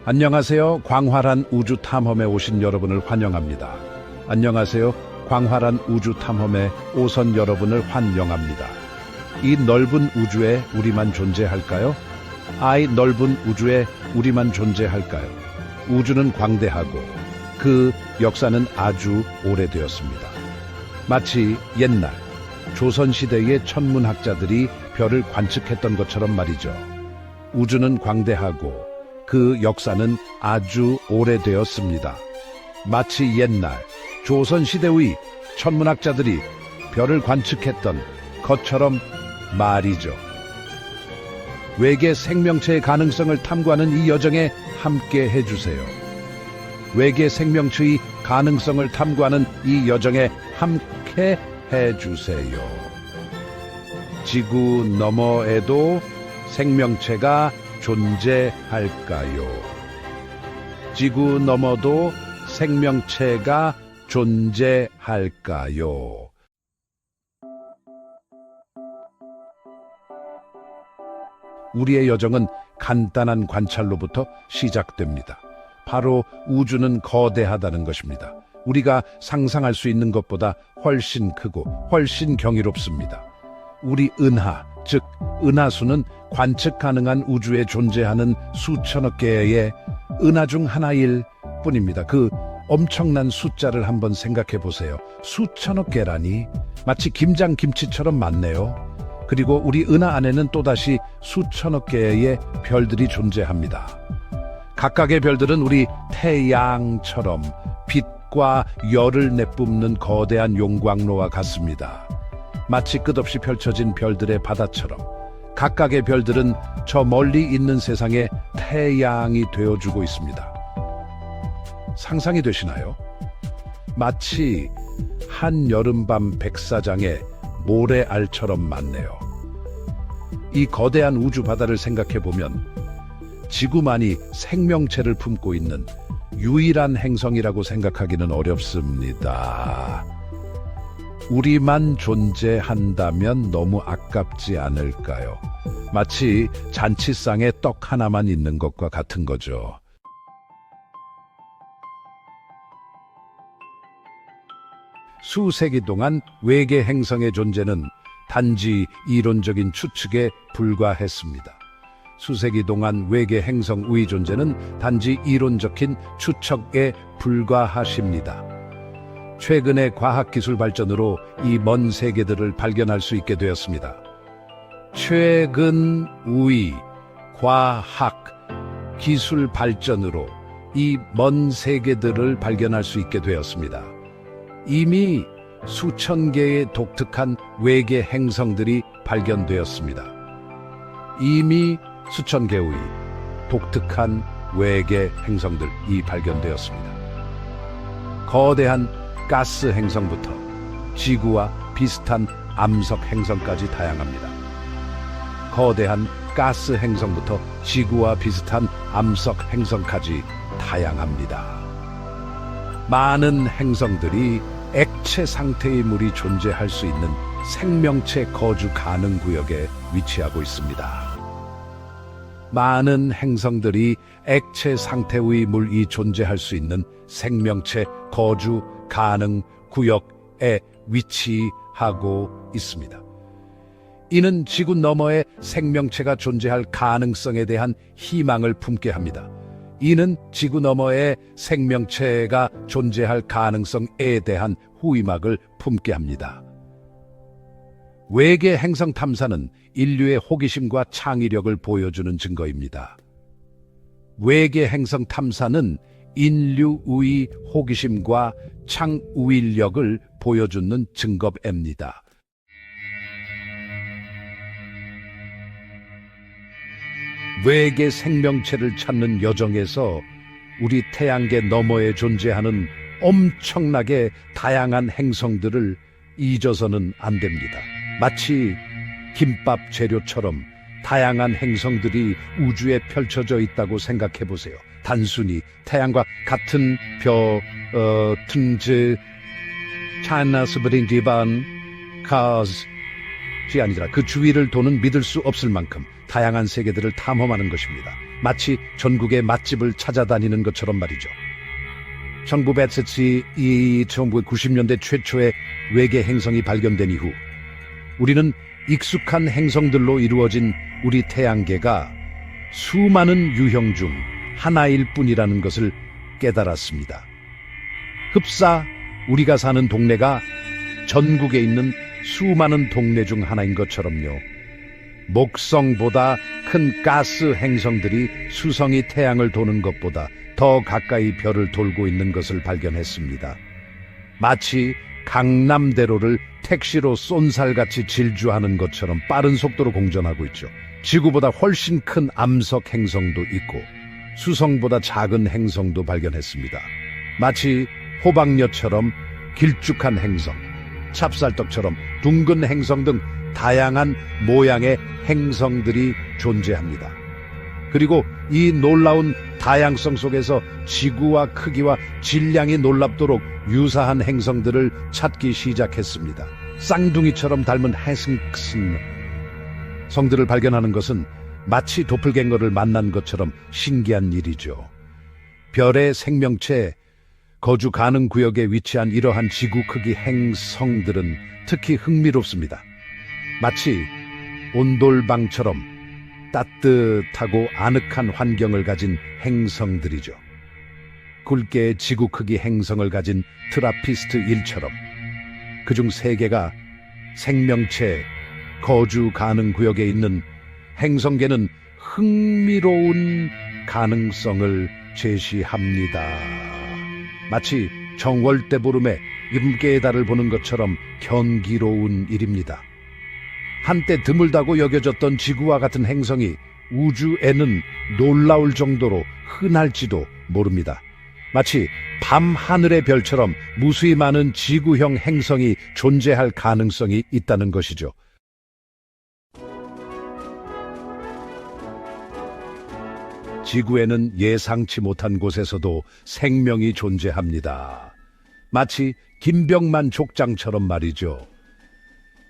안녕하세요. 광활한 우주 탐험에 오신 여러분을 환영합니다. 안녕하세요. 광활한 우주 탐험에 오선 여러분을 환영합니다. 이 넓은 우주에 우리만 존재할까요? 넓은 우주에 우리만 존재할까요? 우주는 광대하고 그 역사는 아주 오래되었습니다. 마치 옛날 조선시대의 천문학자들이 별을 관측했던 것처럼 말이죠. 우주는 광대하고 그 역사는 아주 오래되었습니다. 마치 옛날 조선시대의 천문학자들이 별을 관측했던 것처럼 말이죠. 외계 생명체의 가능성을 탐구하는 이 여정에 함께 해주세요. 외계 생명체의 가능성을 탐구하는 이 여정에 함께 해주세요. 지구 너머에도 생명체가 존재할까요? 지구 너머도 생명체가 존재할까요? 우리의 여정은 간단한 관찰로부터 시작됩니다. 바로 우주는 거대하다는 것입니다. 우리가 상상할 수 있는 것보다 훨씬 크고 훨씬 경이롭습니다. 우리 은하, 즉 은하수는 관측 가능한 우주에 존재하는 수천억 개의 은하 중 하나일 뿐입니다. 그 엄청난 숫자를 한번 생각해 보세요. 수천억 개라니 마치 김장김치처럼 많네요. 그리고 우리 은하 안에는 또다시 수천억 개의 별들이 존재합니다. 각각의 별들은 우리 태양처럼 빛과 열을 내뿜는 거대한 용광로와 같습니다. 마치 끝없이 펼쳐진 별들의 바다처럼 각각의 별들은 저 멀리 있는 세상에 태양이 되어주고 있습니다. 상상이 되시나요? 마치 한 여름밤 백사장의 모래알처럼 많네요. 이 거대한 우주 바다를 생각해보면 지구만이 생명체를 품고 있는 유일한 행성이라고 생각하기는 어렵습니다. 우리만 존재한다면 너무 아깝지 않을까요? 마치 잔치상에 떡 하나만 있는 것과 같은 거죠. 수세기 동안 외계 행성의 존재는 단지 이론적인 추측에 불과했습니다. 수세기 동안 외계 행성의 존재는 단지 이론적인 추측에 불과하십니다. 최근의 과학기술 발전으로 이 먼 세계들을 발견할 수 있게 되었습니다. 최근의 과학 기술 발전으로 이 먼 세계들을 발견할 수 있게 되었습니다. 이미 수천 개의 독특한 외계 행성들이 발견되었습니다. 이미 수천 개의 독특한 외계 행성들이 발견되었습니다. 거대한 가스 행성부터 지구와 비슷한 암석 행성까지 다양합니다. 거대한 가스 행성부터 지구와 비슷한 암석 행성까지 다양합니다. 많은 행성들이 액체 상태의 물이 존재할 수 있는 생명체 거주 가능 구역에 위치하고 있습니다. 많은 행성들이 액체 상태의 물이 존재할 수 있는 생명체 거주 가능 구역에 위치하고 있습니다. 이는 지구 너머에 생명체가 존재할 가능성에 대한 희망을 품게 합니다. 이는 지구 너머에 생명체가 존재할 가능성에 대한 후임학을 품게 합니다. 외계 행성 탐사는 인류의 호기심과 창의력을 보여주는 증거입니다. 외계 행성 탐사는 인류의 호기심과 창의력을 보여주는 증거입니다. 외계 생명체를 찾는 여정에서 우리 태양계 너머에 존재하는 엄청나게 다양한 행성들을 잊어서는 안 됩니다. 마치 김밥 재료처럼 다양한 행성들이 우주에 펼쳐져 있다고 생각해 보세요. 단순히 태양과 같은 튼즈 차이나 스브린 디반 카즈이 아니라 그 주위를 도는 믿을 수 없을 만큼 다양한 세계들을 탐험하는 것입니다. 마치 전국의 맛집을 찾아다니는 것처럼 말이죠. 1990년대 최초의 외계 행성이 발견된 이후 우리는 익숙한 행성들로 이루어진 우리 태양계가 수많은 유형 중 하나일 뿐이라는 것을 깨달았습니다. 흡사 우리가 사는 동네가 전국에 있는 수많은 동네 중 하나인 것처럼요. 목성보다 큰 가스 행성들이 수성이 태양을 도는 것보다 더 가까이 별을 돌고 있는 것을 발견했습니다. 마치 강남대로를 택시로 쏜살같이 질주하는 것처럼 빠른 속도로 공전하고 있죠. 지구보다 훨씬 큰 암석 행성도 있고 수성보다 작은 행성도 발견했습니다. 마치 호박엿처럼 길쭉한 행성, 찹쌀떡처럼 둥근 행성 등 다양한 모양의 행성들이 존재합니다. 그리고 이 놀라운 다양성 속에서 지구와 크기와 질량이 놀랍도록 유사한 행성들을 찾기 시작했습니다. 쌍둥이처럼 닮은 행성들을 발견하는 것은 마치 도플갱어를 만난 것처럼 신기한 일이죠. 별의 생명체 거주 가능 구역에 위치한 이러한 지구 크기 행성들은 특히 흥미롭습니다. 마치 온돌방처럼 따뜻하고 아늑한 환경을 가진 행성들이죠. 굵게 지구 크기 행성을 가진 트라피스트 1처럼 그중 3개가 생명체 거주 가능 구역에 있는 행성계는 흥미로운 가능성을 제시합니다. 마치 정월대보름에 임계의 달을 보는 것처럼 경이로운 일입니다. 한때 드물다고 여겨졌던 지구와 같은 행성이 우주에는 놀라울 정도로 흔할지도 모릅니다. 마치 밤하늘의 별처럼 무수히 많은 지구형 행성이 존재할 가능성이 있다는 것이죠. 지구에는 예상치 못한 곳에서도 생명이 존재합니다. 마치 김병만 족장처럼 말이죠.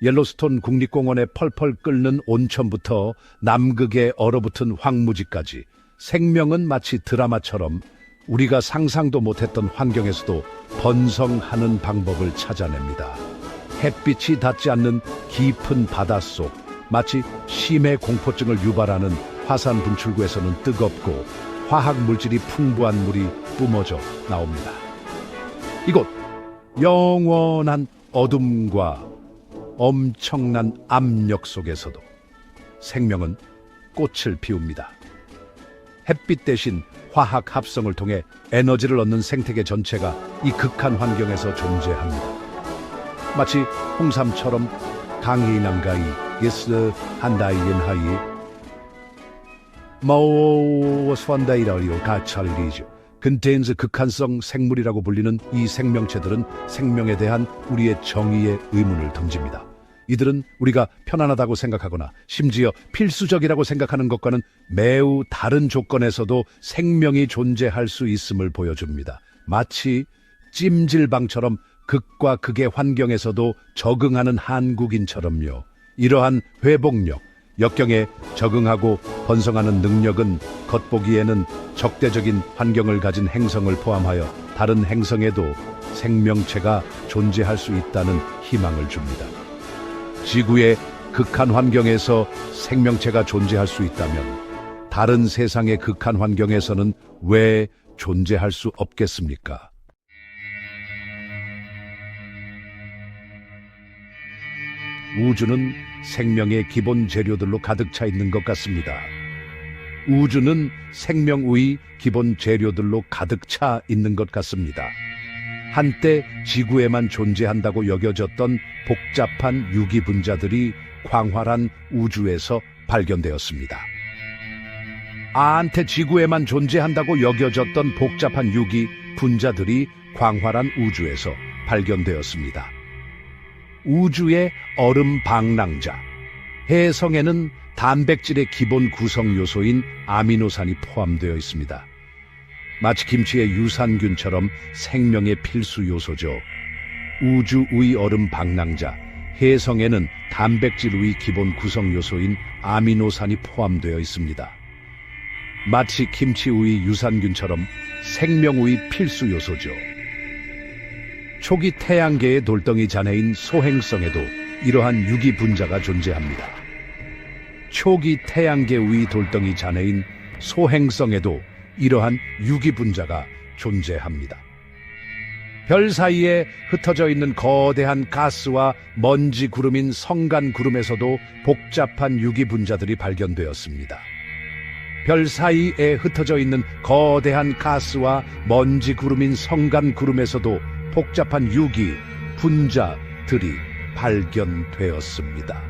옐로스톤 국립공원의 펄펄 끓는 온천부터 남극의 얼어붙은 황무지까지 생명은 마치 드라마처럼 우리가 상상도 못했던 환경에서도 번성하는 방법을 찾아냅니다. 햇빛이 닿지 않는 깊은 바닷속, 마치 심해 공포증을 유발하는 화산 분출구에서는 뜨겁고 화학 물질이 풍부한 물이 뿜어져 나옵니다. 이곳 영원한 어둠과 엄청난 압력 속에서도 생명은 꽃을 피웁니다. 햇빛 대신 화학 합성을 통해 에너지를 얻는 생태계 전체가 이 극한 환경에서 존재합니다. 마치 홍삼처럼 강인한가이 예스 한다이엔하이 마오스완다이라리오 가찰리죠. 근테인즈 극한성 생물이라고 불리는 이 생명체들은 생명에 대한 우리의 정의의 의문을 던집니다. 이들은 우리가 편안하다고 생각하거나 심지어 필수적이라고 생각하는 것과는 매우 다른 조건에서도 생명이 존재할 수 있음을 보여줍니다. 마치 찜질방처럼 극과 극의 환경에서도 적응하는 한국인처럼요. 이러한 회복력, 역경에 적응하고 번성하는 능력은 겉보기에는 적대적인 환경을 가진 행성을 포함하여 다른 행성에도 생명체가 존재할 수 있다는 희망을 줍니다. 지구의 극한 환경에서 생명체가 존재할 수 있다면 다른 세상의 극한 환경에서는 왜 존재할 수 없겠습니까? 우주는 생명의 기본 재료들로 가득 차 있는 것 같습니다. 우주는 생명의 기본 재료들로 가득 차 있는 것 같습니다. 한때 지구에만 존재한다고 여겨졌던 복잡한 유기 분자들이 광활한 우주에서 발견되었습니다. 한때 지구에만 존재한다고 여겨졌던 복잡한 유기 분자들이 광활한 우주에서 발견되었습니다. 우주의 얼음 방랑자, 해성에는 단백질의 기본 구성 요소인 아미노산이 포함되어 있습니다. 마치 김치의 유산균처럼 생명의 필수 요소죠. 우주의 얼음 방랑자, 해성에는 단백질의 기본 구성 요소인 아미노산이 포함되어 있습니다. 마치 김치우위 유산균처럼 생명우위 필수 요소죠. 초기 태양계의 돌덩이 잔해인 소행성에도 이러한 유기분자가 존재합니다. 초기 태양계 위 돌덩이 잔해인 소행성에도 이러한 유기분자가 존재합니다. 별 사이에 흩어져 있는 거대한 가스와 먼지 구름인 성간 구름에서도 복잡한 유기분자들이 발견되었습니다. 별 사이에 흩어져 있는 거대한 가스와 먼지 구름인 성간 구름에서도 복잡한 유기 분자들이 발견되었습니다.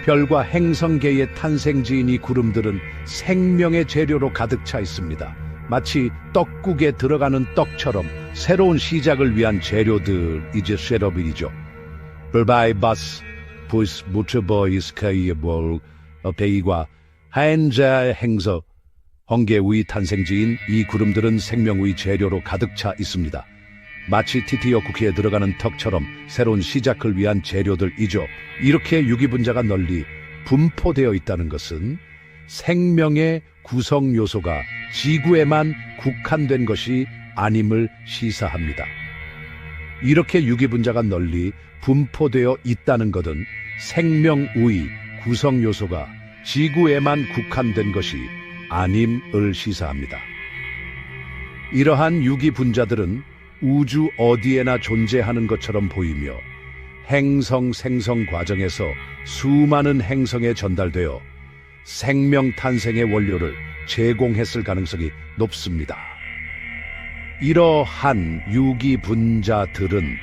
별과 행성계의 탄생지인 이 구름들은 생명의 재료로 가득 차 있습니다. 마치 떡국에 들어가는 떡처럼 새로운 시작을 위한 재료들이지 쉐러빌이죠. 불바이바스 부스 무트보이스카이볼 베이과 하엔자 행서 홍계의 탄생지인 이 구름들은 생명의 재료로 가득 차 있습니다. 마치 티티어 쿠키에 들어가는 떡처럼 새로운 시작을 위한 재료들이죠. 이렇게 유기분자가 널리 분포되어 있다는 것은 생명의 구성 요소가 지구에만 국한된 것이 아님을 시사합니다. 이렇게 유기분자가 널리 분포되어 있다는 것은 생명의 구성 요소가 지구에만 국한된 것이 아님을 시사합니다. 이러한 유기분자들은 우주 어디에나 존재하는 것처럼 보이며 행성 생성 과정에서 수많은 행성에 전달되어 생명 탄생의 원료를 제공했을 가능성이 높습니다. 이러한 유기분자들은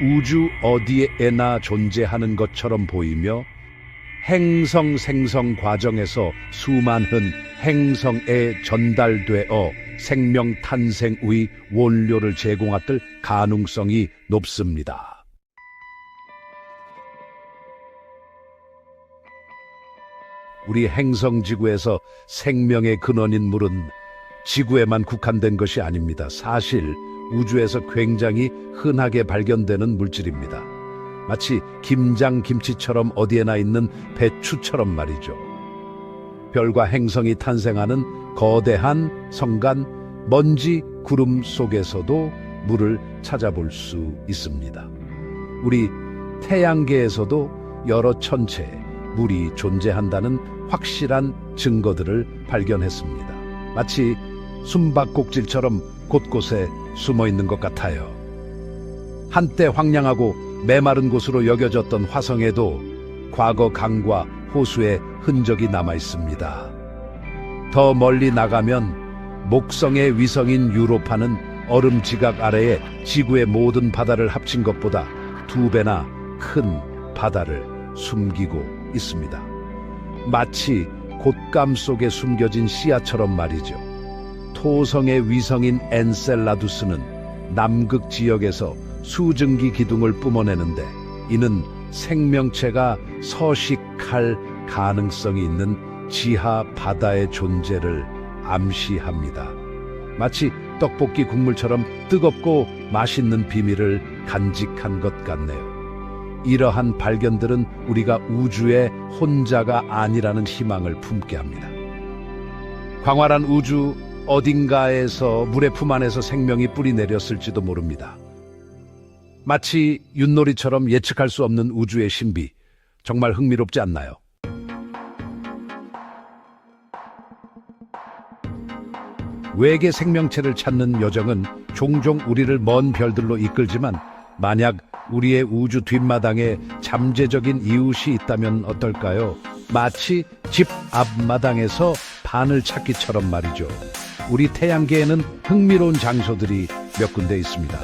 우주 어디에나 존재하는 것처럼 보이며 행성 생성 과정에서 수많은 행성에 전달되어 생명 탄생의 원료를 제공할 가능성이 높습니다. 우리 행성 지구에서 생명의 근원인 물은 지구에만 국한된 것이 아닙니다. 사실 우주에서 굉장히 흔하게 발견되는 물질입니다. 마치 김장김치처럼 어디에나 있는 배추처럼 말이죠. 별과 행성이 탄생하는 거대한 성간, 먼지, 구름 속에서도 물을 찾아볼 수 있습니다. 우리 태양계에서도 여러 천체에 물이 존재한다는 확실한 증거들을 발견했습니다. 마치 숨바꼭질처럼 곳곳에 숨어 있는 것 같아요. 한때 황량하고 메마른 곳으로 여겨졌던 화성에도 과거 강과 호수의 흔적이 남아 있습니다. 더 멀리 나가면 목성의 위성인 유로파는 얼음 지각 아래에 지구의 모든 바다를 합친 것보다 2배나 큰 바다를 숨기고 있습니다. 마치 곶감 속에 숨겨진 씨앗처럼 말이죠. 토성의 위성인 엔셀라두스는 남극 지역에서 수증기 기둥을 뿜어내는데 이는 생명체가 서식할 가능성이 있는 지하 바다의 존재를 암시합니다. 마치 떡볶이 국물처럼 뜨겁고 맛있는 비밀을 간직한 것 같네요. 이러한 발견들은 우리가 우주의 혼자가 아니라는 희망을 품게 합니다. 광활한 우주 어딘가에서 물의 품 안에서 생명이 뿌리 내렸을지도 모릅니다. 마치 윷놀이처럼 예측할 수 없는 우주의 신비, 정말 흥미롭지 않나요? 외계 생명체를 찾는 여정은 종종 우리를 먼 별들로 이끌지만 만약 우리의 우주 뒷마당에 잠재적인 이웃이 있다면 어떨까요? 마치 집 앞마당에서 바늘 찾기처럼 말이죠. 우리 태양계에는 흥미로운 장소들이 몇 군데 있습니다.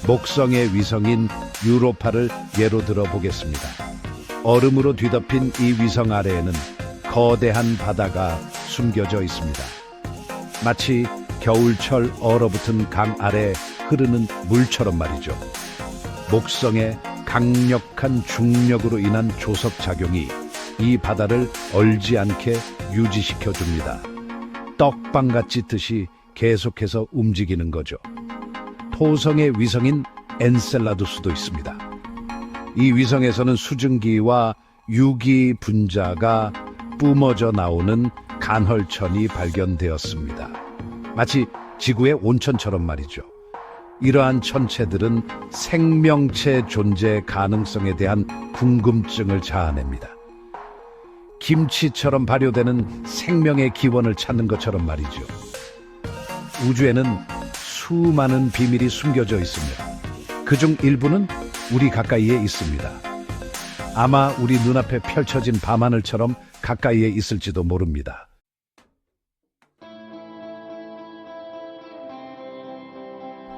목성의 위성인 유로파를 예로 들어 보겠습니다. 얼음으로 뒤덮인 이 위성 아래에는 거대한 바다가 숨겨져 있습니다. 마치 겨울철 얼어붙은 강 아래 흐르는 물처럼 말이죠. 목성의 강력한 중력으로 인한 조석작용이 이 바다를 얼지 않게 유지시켜줍니다. 떡방같이 뜻이 계속해서 움직이는 거죠. 토성의 위성인 엔셀라두스도 있습니다. 이 위성에서는 수증기와 유기 분자가 뿜어져 나오는 간헐천이 발견되었습니다. 마치 지구의 온천처럼 말이죠. 이러한 천체들은 생명체 존재 가능성에 대한 궁금증을 자아냅니다. 김치처럼 발효되는 생명의 기원을 찾는 것처럼 말이죠. 우주에는 수많은 비밀이 숨겨져 있습니다. 그중 일부는 우리 가까이에 있습니다. 아마 우리 눈앞에 펼쳐진 밤하늘처럼 가까이에 있을지도 모릅니다.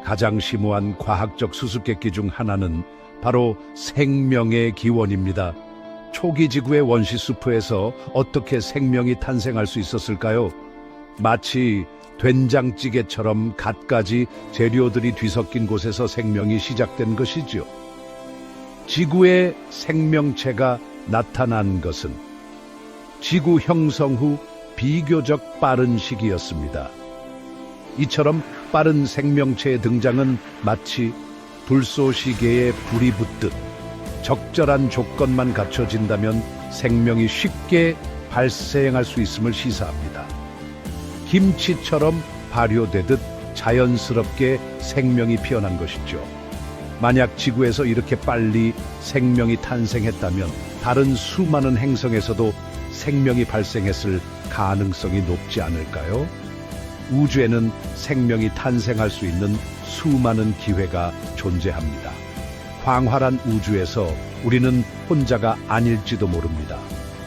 가장 심오한 과학적 수수께끼 중 하나는 바로 생명의 기원입니다. 초기 지구의 원시 수프에서 어떻게 생명이 탄생할 수 있었을까요? 마치 된장찌개처럼 갖가지 재료들이 뒤섞인 곳에서 생명이 시작된 것이죠. 지구의 생명체가 나타난 것은 지구 형성 후 비교적 빠른 시기였습니다. 이처럼 빠른 생명체의 등장은 마치 불쏘시개에 불이 붙듯 적절한 조건만 갖춰진다면 생명이 쉽게 발생할 수 있음을 시사합니다. 김치처럼 발효되듯 자연스럽게 생명이 피어난 것이죠. 만약 지구에서 이렇게 빨리 생명이 탄생했다면 다른 수많은 행성에서도 생명이 발생했을 가능성이 높지 않을까요? 우주에는 생명이 탄생할 수 있는 수많은 기회가 존재합니다. 광활한 우주에서 우리는 혼자가 아닐지도 모릅니다.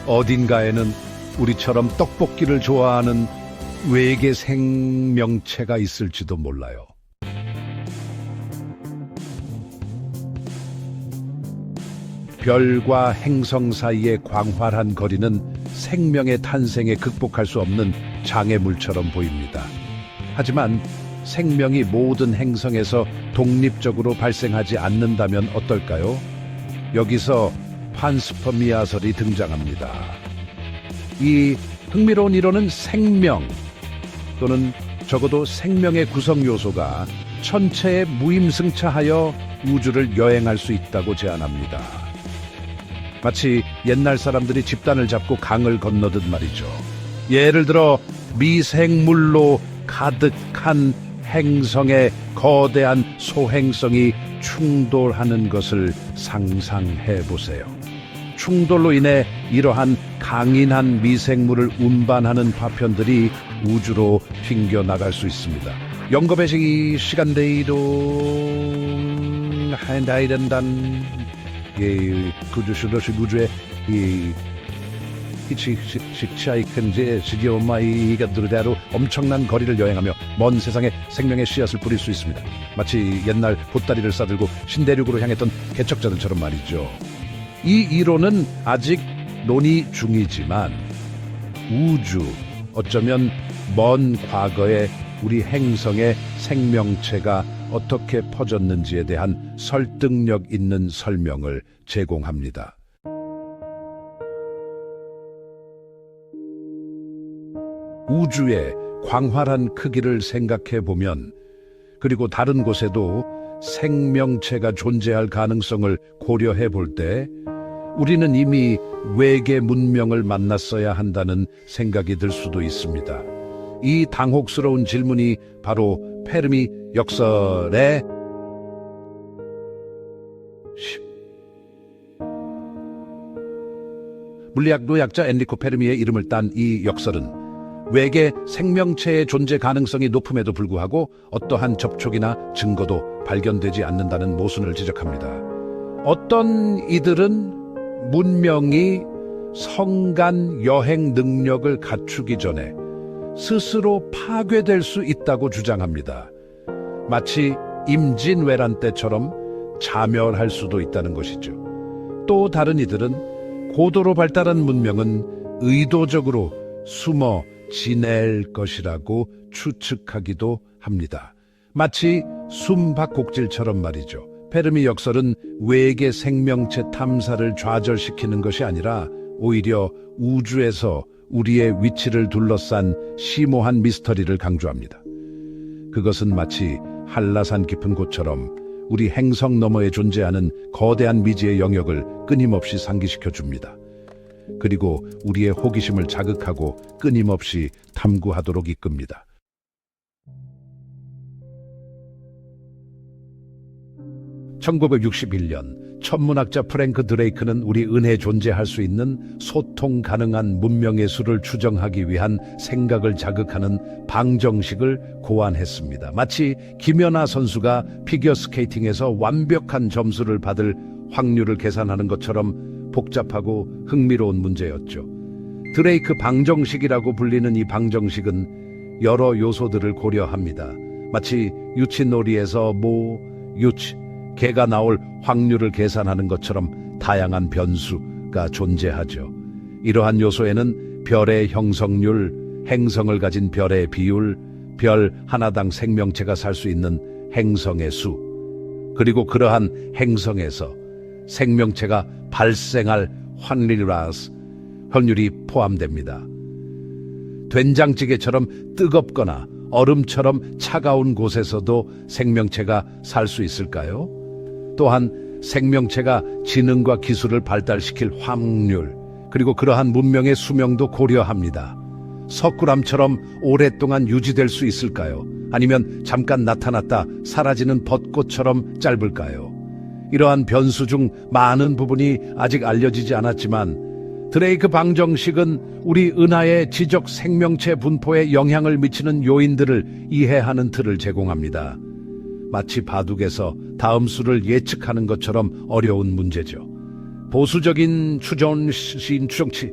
어딘가에는 우리처럼 떡볶이를 좋아하는 외계 생명체가 있을지도 몰라요. 별과 행성 사이의 광활한 거리는 생명의 탄생에 극복할 수 없는 장애물처럼 보입니다. 하지만 생명이 모든 행성에서 독립적으로 발생하지 않는다면 어떨까요? 여기서 판스퍼미아설이 등장합니다. 이 흥미로운 이론은 생명 또는 적어도 생명의 구성 요소가 천체에 무임승차하여 우주를 여행할 수 있다고 제안합니다. 마치 옛날 사람들이 집단을 잡고 강을 건너듯 말이죠. 예를 들어 미생물로 가득한 행성의 거대한 소행성이 충돌하는 것을 상상해 보세요. 충돌로 인해 이러한 강인한 미생물을 운반하는 파편들이 우주로 튕겨나갈 수 있습니다. 영겁의 시간대이동 한다이른단 구주슈로시 우주의 히치하이큰제 지디오마이가 누르대로 엄청난 거리를 여행하며 먼 세상에 생명의 씨앗을 뿌릴 수 있습니다. 마치 옛날 보따리를 싸들고 신대륙으로 향했던 개척자들처럼 말이죠. 이 이론은 아직 논의 중이지만 우주, 어쩌면 먼 과거에 우리 행성의 생명체가 어떻게 퍼졌는지에 대한 설득력 있는 설명을 제공합니다. 우주의 광활한 크기를 생각해 보면, 그리고 다른 곳에도 생명체가 존재할 가능성을 고려해 볼 때 우리는 이미 외계 문명을 만났어야 한다는 생각이 들 수도 있습니다. 이 당혹스러운 질문이 바로 페르미 역설의 물리학 노약자 엔리코 페르미의 이름을 딴 이 역설은 외계 생명체의 존재 가능성이 높음에도 불구하고 어떠한 접촉이나 증거도 발견되지 않는다는 모순을 지적합니다. 어떤 이들은 문명이 성간 여행 능력을 갖추기 전에 스스로 파괴될 수 있다고 주장합니다. 마치 임진왜란 때처럼 자멸할 수도 있다는 것이죠. 또 다른 이들은 고도로 발달한 문명은 의도적으로 숨어 지낼 것이라고 추측하기도 합니다. 마치 숨바꼭질처럼 말이죠. 페르미 역설은 외계 생명체 탐사를 좌절시키는 것이 아니라 오히려 우주에서 우리의 위치를 둘러싼 심오한 미스터리를 강조합니다. 그것은 마치 한라산 깊은 곳처럼 우리 행성 너머에 존재하는 거대한 미지의 영역을 끊임없이 상기시켜 줍니다. 그리고 우리의 호기심을 자극하고 끊임없이 탐구하도록 이끕니다. (1961년) 천문학자 프랭크 드레이크는 우리 은하에 존재할 수 있는 소통 가능한 문명의 수를 추정하기 위한 생각을 자극하는 방정식을 고안했습니다. 마치 김연아 선수가 피겨스케이팅에서 완벽한 점수를 받을 확률을 계산하는 것처럼 복잡하고 흥미로운 문제였죠. 드레이크 방정식이라고 불리는 이 방정식은 여러 요소들을 고려합니다. 마치 유치놀이에서 개가 나올 확률을 계산하는 것처럼 다양한 변수가 존재하죠. 이러한 요소에는 별의 형성률, 행성을 가진 별의 비율, 별 하나당 생명체가 살 수 있는 행성의 수, 그리고 그러한 행성에서 생명체가 발생할 확률이 포함됩니다. 된장찌개처럼 뜨겁거나 얼음처럼 차가운 곳에서도 생명체가 살 수 있을까요? 또한 생명체가 지능과 기술을 발달시킬 확률, 그리고 그러한 문명의 수명도 고려합니다. 석굴암처럼 오랫동안 유지될 수 있을까요? 아니면 잠깐 나타났다 사라지는 벚꽃처럼 짧을까요? 이러한 변수 중 많은 부분이 아직 알려지지 않았지만 드레이크 방정식은 우리 은하의 지적 생명체 분포에 영향을 미치는 요인들을 이해하는 틀을 제공합니다. 마치 바둑에서 다음 수를 예측하는 것처럼 어려운 문제죠. 보수적인 추정치,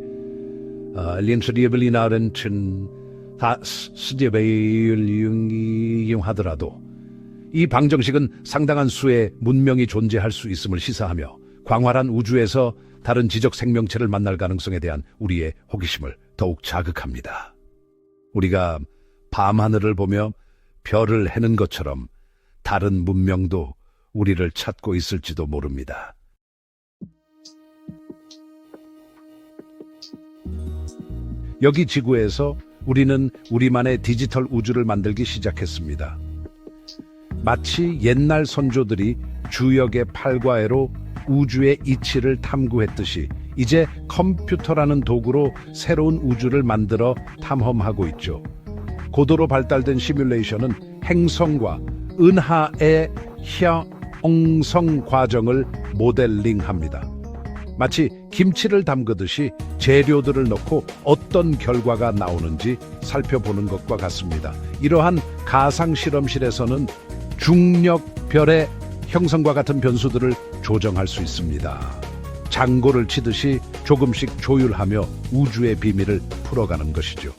이용하더라도 이 방정식은 상당한 수의 문명이 존재할 수 있음을 시사하며 광활한 우주에서 다른 지적 생명체를 만날 가능성에 대한 우리의 호기심을 더욱 자극합니다. 우리가 밤하늘을 보며 별을 해는 것처럼 다른 문명도 우리를 찾고 있을지도 모릅니다. 여기 지구에서 우리는 우리만의 디지털 우주를 만들기 시작했습니다. 마치 옛날 선조들이 주역의 팔과해로 우주의 이치를 탐구했듯이 이제 컴퓨터라는 도구로 새로운 우주를 만들어 탐험하고 있죠. 고도로 발달된 시뮬레이션은 행성과 은하의 형성 과정을 모델링합니다. 마치 김치를 담그듯이 재료들을 넣고 어떤 결과가 나오는지 살펴보는 것과 같습니다. 이러한 가상 실험실에서는 중력 별의 형성과 같은 변수들을 조정할 수 있습니다. 장고를 치듯이 조금씩 조율하며 우주의 비밀을 풀어가는 것이죠.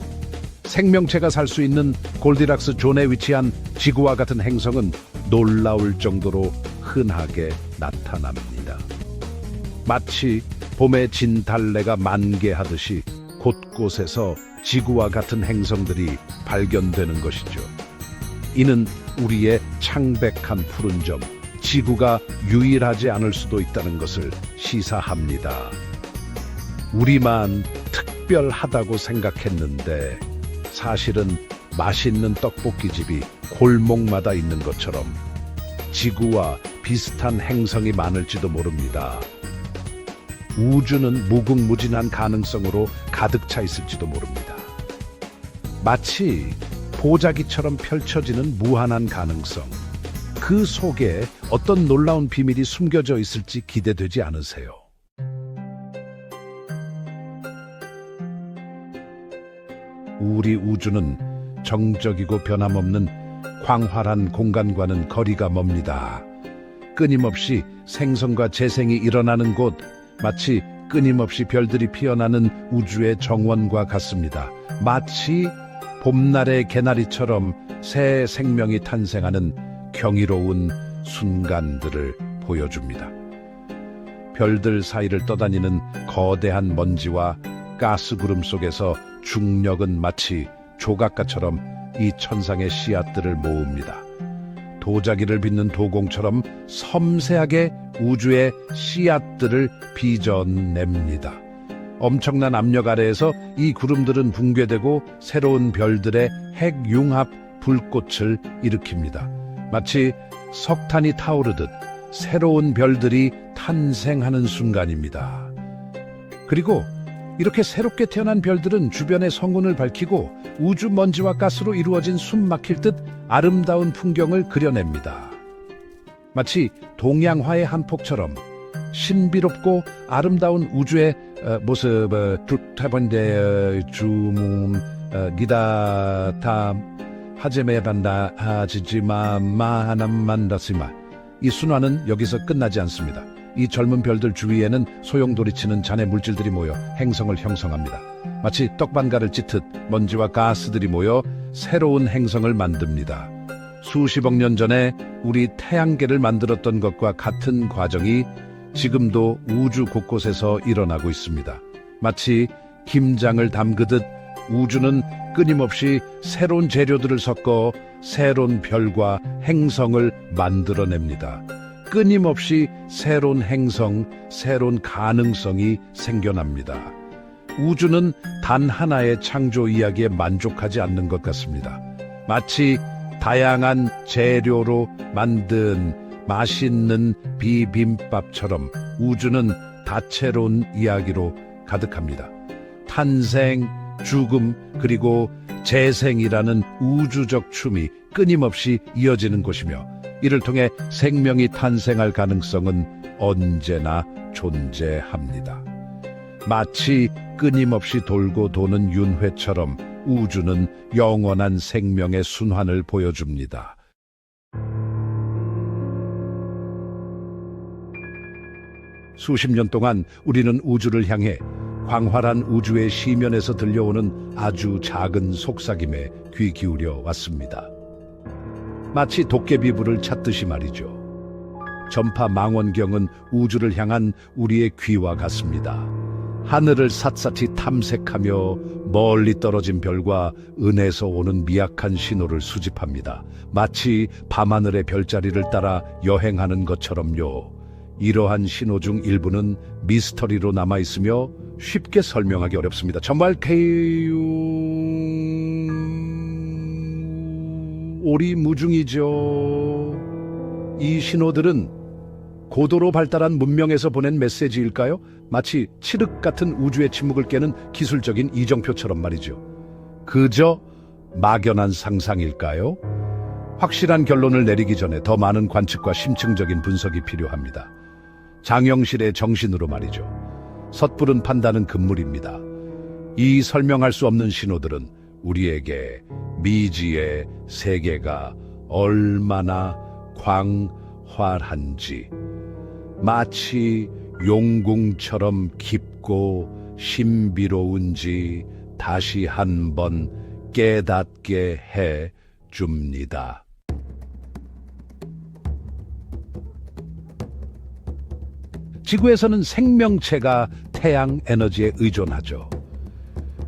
생명체가 살 수 있는 골디락스 존에 위치한 지구와 같은 행성은 놀라울 정도로 흔하게 나타납니다. 마치 봄에 진 달래가 만개하듯이 곳곳에서 지구와 같은 행성들이 발견되는 것이죠. 이는 우리의 창백한 푸른 점, 지구가 유일하지 않을 수도 있다는 것을 시사합니다. 우리만 특별하다고 생각했는데 사실은 맛있는 떡볶이집이 골목마다 있는 것처럼 지구와 비슷한 행성이 많을지도 모릅니다. 우주는 무궁무진한 가능성으로 가득 차 있을지도 모릅니다. 마치 보자기처럼 펼쳐지는 무한한 가능성, 그 속에 어떤 놀라운 비밀이 숨겨져 있을지 기대되지 않으세요? 우리 우주는 정적이고 변함없는 광활한 공간과는 거리가 멉니다. 끊임없이 생성과 재생이 일어나는 곳, 마치 끊임없이 별들이 피어나는 우주의 정원과 같습니다. 마치 봄날의 개나리처럼 새 생명이 탄생하는 경이로운 순간들을 보여줍니다. 별들 사이를 떠다니는 거대한 먼지와 가스구름 속에서 중력은 마치 조각가처럼 이 천상의 씨앗들을 모읍니다. 도자기를 빚는 도공처럼 섬세하게 우주의 씨앗들을 빚어냅니다. 엄청난 압력 아래에서 이 구름들은 붕괴되고 새로운 별들의 핵융합 불꽃을 일으킵니다. 마치 석탄이 타오르듯 새로운 별들이 탄생하는 순간입니다. 그리고 이렇게 새롭게 태어난 별들은 주변의 성운을 밝히고 우주 먼지와 가스로 이루어진 숨 막힐 듯 아름다운 풍경을 그려냅니다. 마치 동양화의 한 폭처럼 신비롭고 아름다운 우주의 모습을 두타번데 주문 기다탐 하제메반다 하지지마 마하남만다시마. 이 순환은 여기서 끝나지 않습니다. 이 젊은 별들 주위에는 소용돌이치는 잔해 물질들이 모여 행성을 형성합니다. 마치 떡반가를 찢듯 먼지와 가스들이 모여 새로운 행성을 만듭니다. 수십억 년 전에 우리 태양계를 만들었던 것과 같은 과정이 지금도 우주 곳곳에서 일어나고 있습니다. 마치 김장을 담그듯 우주는 끊임없이 새로운 재료들을 섞어 새로운 별과 행성을 만들어냅니다. 끊임없이 새로운 행성, 새로운 가능성이 생겨납니다. 우주는 단 하나의 창조 이야기에 만족하지 않는 것 같습니다. 마치 다양한 재료로 만든 맛있는 비빔밥처럼 우주는 다채로운 이야기로 가득합니다. 탄생, 죽음, 그리고 재생이라는 우주적 춤이 끊임없이 이어지는 곳이며 이를 통해 생명이 탄생할 가능성은 언제나 존재합니다. 마치 끊임없이 돌고 도는 윤회처럼 우주는 영원한 생명의 순환을 보여줍니다. 수십 년 동안 우리는 우주를 향해 광활한 우주의 시면에서 들려오는 아주 작은 속삭임에 귀 기울여 왔습니다. 마치 도깨비불을 찾듯이 말이죠. 전파 망원경은 우주를 향한 우리의 귀와 같습니다. 하늘을 샅샅이 탐색하며 멀리 떨어진 별과 은에서 오는 미약한 신호를 수집합니다. 마치 밤하늘의 별자리를 따라 여행하는 것처럼요. 이러한 신호 중 일부는 미스터리로 남아있으며 쉽게 설명하기 어렵습니다. 정말 오리무중이죠. 이 신호들은 고도로 발달한 문명에서 보낸 메시지일까요? 마치 칠흑 같은 우주의 침묵을 깨는 기술적인 이정표처럼 말이죠. 그저 막연한 상상일까요? 확실한 결론을 내리기 전에 더 많은 관측과 심층적인 분석이 필요합니다. 장영실의 정신으로 말이죠. 섣부른 판단은 금물입니다. 이 설명할 수 없는 신호들은 우리에게 미지의 세계가 얼마나 광활한지, 마치 용궁처럼 깊고 신비로운지 다시 한번 깨닫게 해 줍니다. 지구에서는 생명체가 태양 에너지에 의존하죠.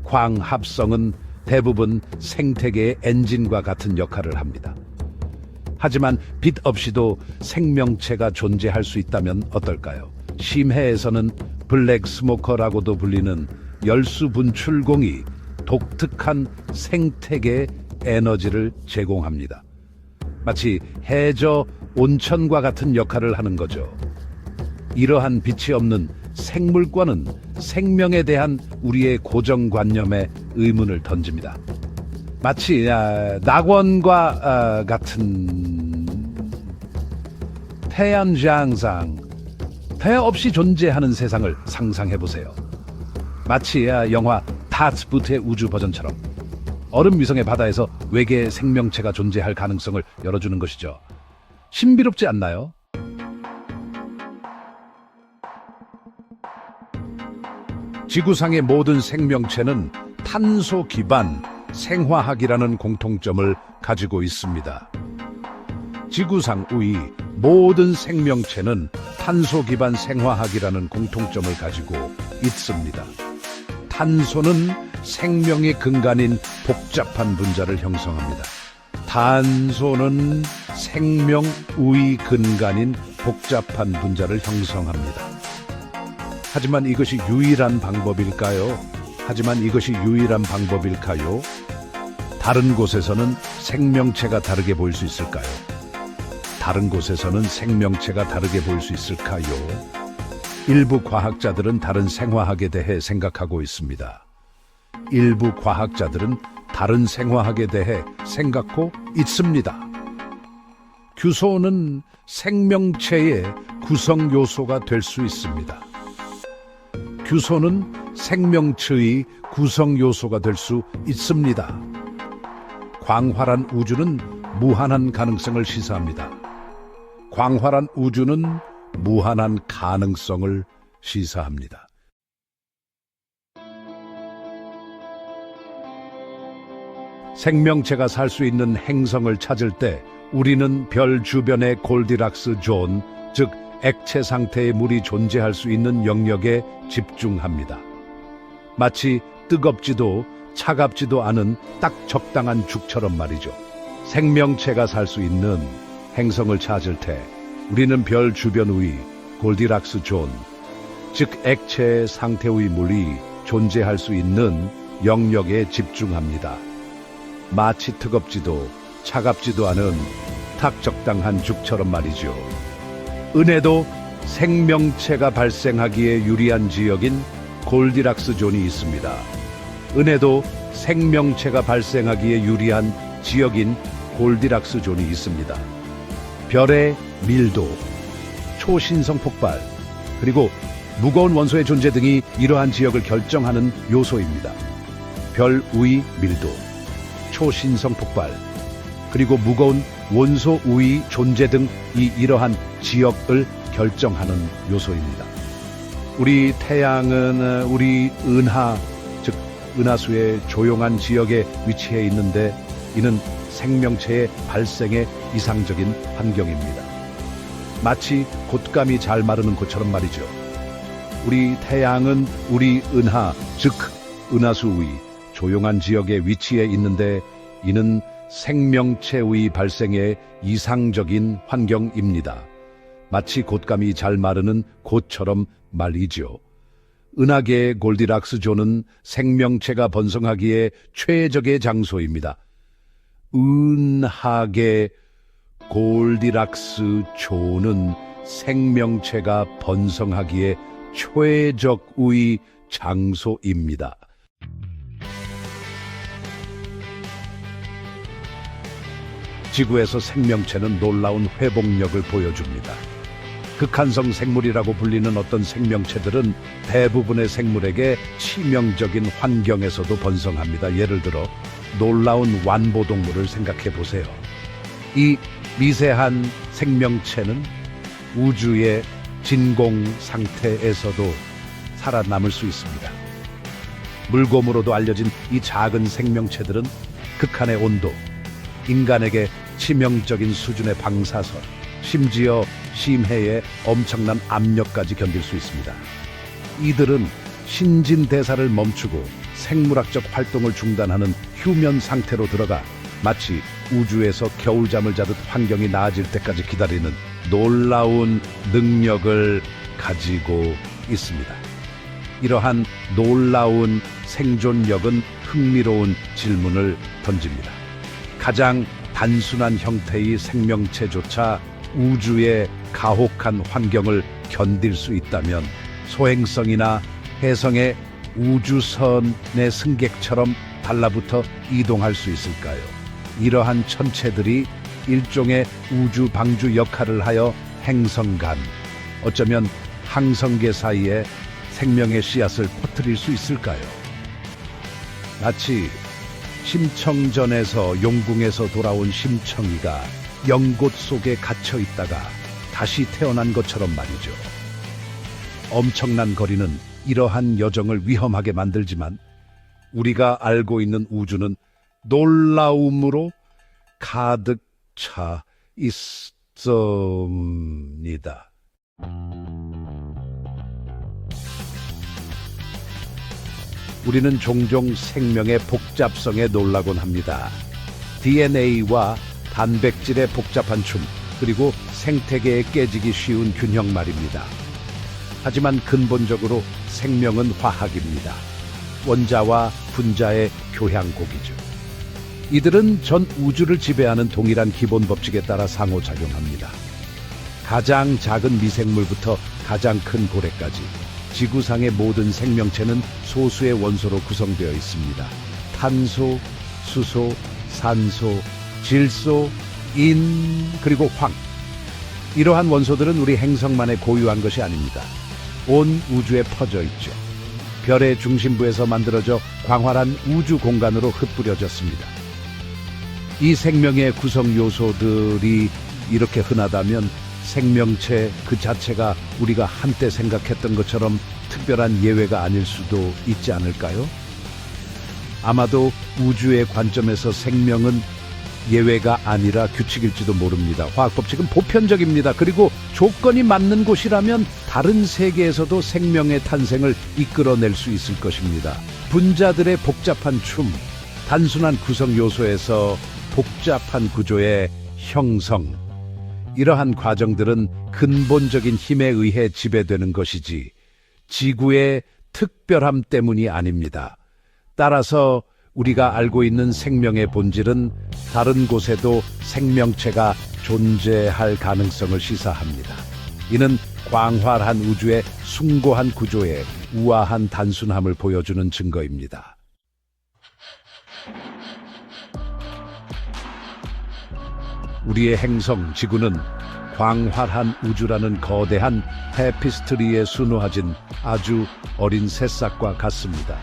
광합성은 대부분 생태계의 엔진과 같은 역할을 합니다. 하지만 빛 없이도 생명체가 존재할 수 있다면 어떨까요? 심해에서는 블랙 스모커라고도 불리는 열수 분출공이 독특한 생태계 에너지를 제공합니다. 마치 해저 온천과 같은 역할을 하는 거죠. 이러한 빛이 없는 생물권은 생명에 대한 우리의 고정관념에 의문을 던집니다. 마치 낙원과 같은 태양장상, 배 없이 존재하는 세상을 상상해보세요. 마치 영화 타츠부트의 우주 버전처럼 얼음 위성의 바다에서 외계 생명체가 존재할 가능성을 열어주는 것이죠. 신비롭지 않나요? 지구상의 모든 생명체는 탄소 기반 생화학이라는 공통점을 가지고 있습니다. 지구상의 모든 생명체는 탄소 기반 생화학이라는 공통점을 가지고 있습니다. 탄소는 생명의 근간인 복잡한 분자를 형성합니다. 탄소는 생명의 근간인 복잡한 분자를 형성합니다. 하지만 이것이 유일한 방법일까요? 다른 곳에서는 생명체가 다르게 보일 수 있을까요? 일부 과학자들은 다른 생화학에 대해 생각하고 있습니다. 일부 과학자들은 다른 생화학에 대해 생각하고 있습니다. 규소는 생명체의 구성 요소가 될 수 있습니다. 규소는 생명체의 구성 요소가 될 수 있습니다. 광활한 우주는 무한한 가능성을 시사합니다. 광활한 우주는 무한한 가능성을 시사합니다. 생명체가 살 수 있는 행성을 찾을 때 우리는 별 주변의 골디락스 존, 즉 액체 상태의 물이 존재할 수 있는 영역에 집중합니다. 마치 뜨겁지도 차갑지도 않은 딱 적당한 죽처럼 말이죠. 생명체가 살 수 있는 행성을 찾을 때 우리는 별 주변의 골디락스 존, 즉 액체 상태의 물이 존재할 수 있는 영역에 집중합니다. 마치 뜨겁지도 차갑지도 않은 딱 적당한 죽처럼 말이죠. 은혜도 생명체가 발생하기에 유리한 지역인 골디락스 존이 있습니다. 은혜도 생명체가 발생하기에 유리한 지역인 골디락스 존이 있습니다. 별의 밀도, 초신성 폭발, 그리고 무거운 원소의 존재 등이 이러한 지역을 결정하는 요소입니다. 별의 밀도, 초신성 폭발, 그리고 무거운 원소의 존재 등이 이러한 지역을 결정하는 요소입니다. 우리 태양은 우리 은하, 즉 은하수의 조용한 지역에 위치해 있는데 이는 생명체의 발생의 이상적인 환경입니다. 마치 곶감이 잘 마르는 곳처럼 말이죠. 우리 태양은 우리 은하, 즉 은하수의 조용한 지역에 위치해 있는데 이는 생명체의 발생의 이상적인 환경입니다. 마치 곶감이 잘 마르는 곳처럼 말이죠. 은하계의 골디락스 존은 생명체가 번성하기에 최적의 장소입니다. 은하계 골디락스 존은 생명체가 번성하기에 최적의 장소입니다. 지구에서 생명체는 놀라운 회복력을 보여줍니다. 극한성 생물이라고 불리는 어떤 생명체들은 대부분의 생물에게 치명적인 환경에서도 번성합니다. 예를 들어 놀라운 완보동물을 생각해 보세요. 이 미세한 생명체는 우주의 진공 상태에서도 살아남을 수 있습니다. 물곰으로도 알려진 이 작은 생명체들은 극한의 온도, 인간에게 치명적인 수준의 방사선, 심지어 심해의 엄청난 압력까지 견딜 수 있습니다. 이들은 신진대사를 멈추고 생물학적 활동을 중단하는 휴면 상태로 들어가 마치 우주에서 겨울잠을 자듯 환경이 나아질 때까지 기다리는 놀라운 능력을 가지고 있습니다. 이러한 놀라운 생존력은 흥미로운 질문을 던집니다. 가장 단순한 형태의 생명체조차 우주의 가혹한 환경을 견딜 수 있다면 소행성이나 혜성의 우주선의 승객처럼 달라붙어 이동할 수 있을까요? 이러한 천체들이 일종의 우주 방주 역할을 하여 행성 간, 어쩌면 항성계 사이에 생명의 씨앗을 퍼뜨릴 수 있을까요? 마치 심청전에서 용궁에서 돌아온 심청이가 연곶 속에 갇혀 있다가 다시 태어난 것처럼 말이죠. 엄청난 거리는 이러한 여정을 위험하게 만들지만 우리가 알고 있는 우주는 놀라움으로 가득 차 있습니다. 우리는 종종 생명의 복잡성에 놀라곤 합니다. DNA와 단백질의 복잡한 춤, 그리고 생태계에 깨지기 쉬운 균형 말입니다. 하지만 근본적으로 생명은 화학입니다. 원자와 분자의 교향곡이죠. 이들은 전 우주를 지배하는 동일한 기본 법칙에 따라 상호작용합니다. 가장 작은 미생물부터 가장 큰 고래까지 지구상의 모든 생명체는 소수의 원소로 구성되어 있습니다. 탄소, 수소, 산소, 질소, 인, 그리고 황. 이러한 원소들은 우리 행성만에 고유한 것이 아닙니다. 온 우주에 퍼져 있죠. 별의 중심부에서 만들어져 광활한 우주 공간으로 흩뿌려졌습니다. 이 생명의 구성 요소들이 이렇게 흔하다면 생명체 그 자체가 우리가 한때 생각했던 것처럼 특별한 예외가 아닐 수도 있지 않을까요? 아마도 우주의 관점에서 생명은 예외가 아니라 규칙일지도 모릅니다. 화학 법칙은 보편적입니다. 그리고 조건이 맞는 곳이라면 다른 세계에서도 생명의 탄생을 이끌어낼 수 있을 것입니다. 분자들의 복잡한 춤, 단순한 구성 요소에서 복잡한 구조의 형성. 이러한 과정들은 근본적인 힘에 의해 지배되는 것이지 지구의 특별함 때문이 아닙니다. 따라서 우리가 알고 있는 생명의 본질은 다른 곳에도 생명체가 존재할 가능성을 시사합니다. 이는 광활한 우주의 숭고한 구조에 우아한 단순함을 보여주는 증거입니다. 우리의 행성 지구는 광활한 우주라는 거대한 테피스트리에 수놓아진 아주 어린 새싹과 같습니다.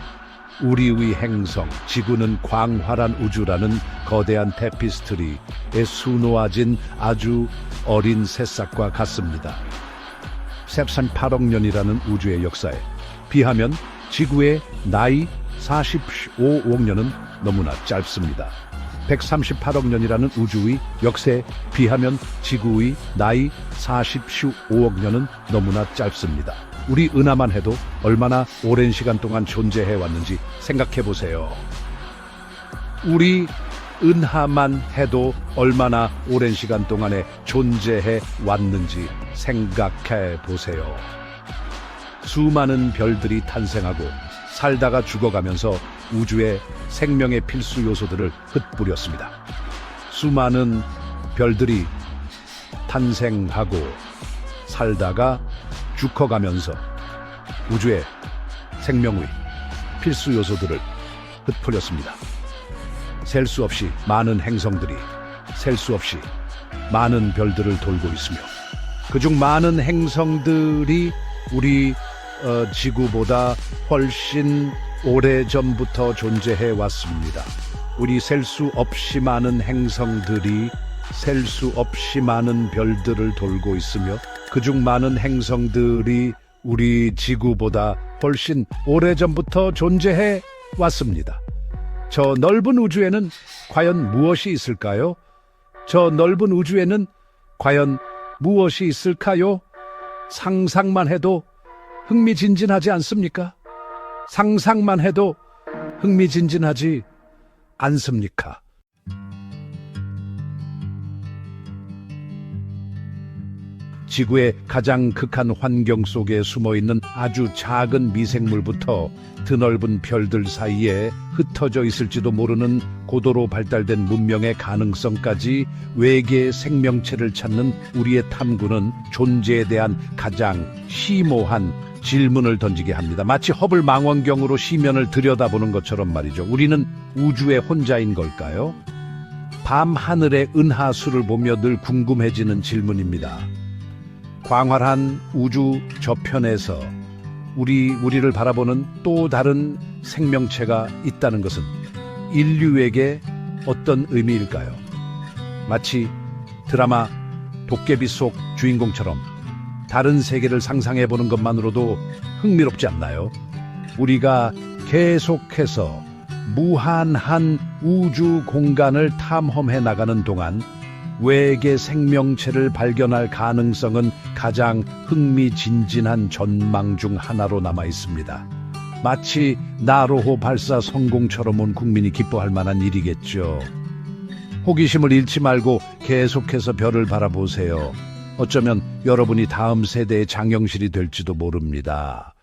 우리의 행성 지구는 광활한 우주라는 거대한 테피스트리에 수놓아진 아주 어린 새싹과 같습니다. 138억 년이라는 우주의 역사에 비하면 지구의 나이 45억 년은 너무나 짧습니다. 138억 년이라는 우주의 역사에 비하면 지구의 나이 45억 년은 너무나 짧습니다. 우리 은하만 해도 얼마나 오랜 시간 동안 존재해 왔는지 생각해 보세요. 우리 은하만 해도 얼마나 오랜 시간 동안에 존재해 왔는지 생각해 보세요. 수많은 별들이 탄생하고 살다가 죽어가면서 우주에 생명의 필수 요소들을 흩뿌렸습니다. 수많은 별들이 탄생하고 살다가 죽어가면서 우주에 생명의 필수 요소들을 흩뿌렸습니다. 셀 수 없이 많은 행성들이 셀 수 없이 많은 별들을 돌고 있으며 그중 많은 행성들이 우리 지구보다 훨씬 오래전부터 존재해 왔습니다. 우리 셀 수 없이 많은 행성들이 셀 수 없이 많은 별들을 돌고 있으며 그중 많은 행성들이 우리 지구보다 훨씬 오래전부터 존재해 왔습니다. 저 넓은 우주에는 과연 무엇이 있을까요? 저 넓은 우주에는 과연 무엇이 있을까요? 상상만 해도 흥미진진하지 않습니까? 상상만 해도 흥미진진하지 않습니까? 지구의 가장 극한 환경 속에 숨어있는 아주 작은 미생물부터 드넓은 별들 사이에 흩어져 있을지도 모르는 고도로 발달된 문명의 가능성까지 외계 생명체를 찾는 우리의 탐구는 존재에 대한 가장 심오한 질문을 던지게 합니다. 마치 허블 망원경으로 시면을 들여다보는 것처럼 말이죠. 우리는 우주에 혼자인 걸까요? 밤하늘의 은하수를 보며 늘 궁금해지는 질문입니다. 광활한 우주 저편에서 우리를 바라보는 또 다른 생명체가 있다는 것은 인류에게 어떤 의미일까요? 마치 드라마 도깨비 속 주인공처럼 다른 세계를 상상해보는 것만으로도 흥미롭지 않나요? 우리가 계속해서 무한한 우주 공간을 탐험해 나가는 동안 외계 생명체를 발견할 가능성은 가장 흥미진진한 전망 중 하나로 남아 있습니다. 마치 나로호 발사 성공처럼 온 국민이 기뻐할 만한 일이겠죠. 호기심을 잃지 말고 계속해서 별을 바라보세요. 어쩌면 여러분이 다음 세대의 장영실이 될지도 모릅니다.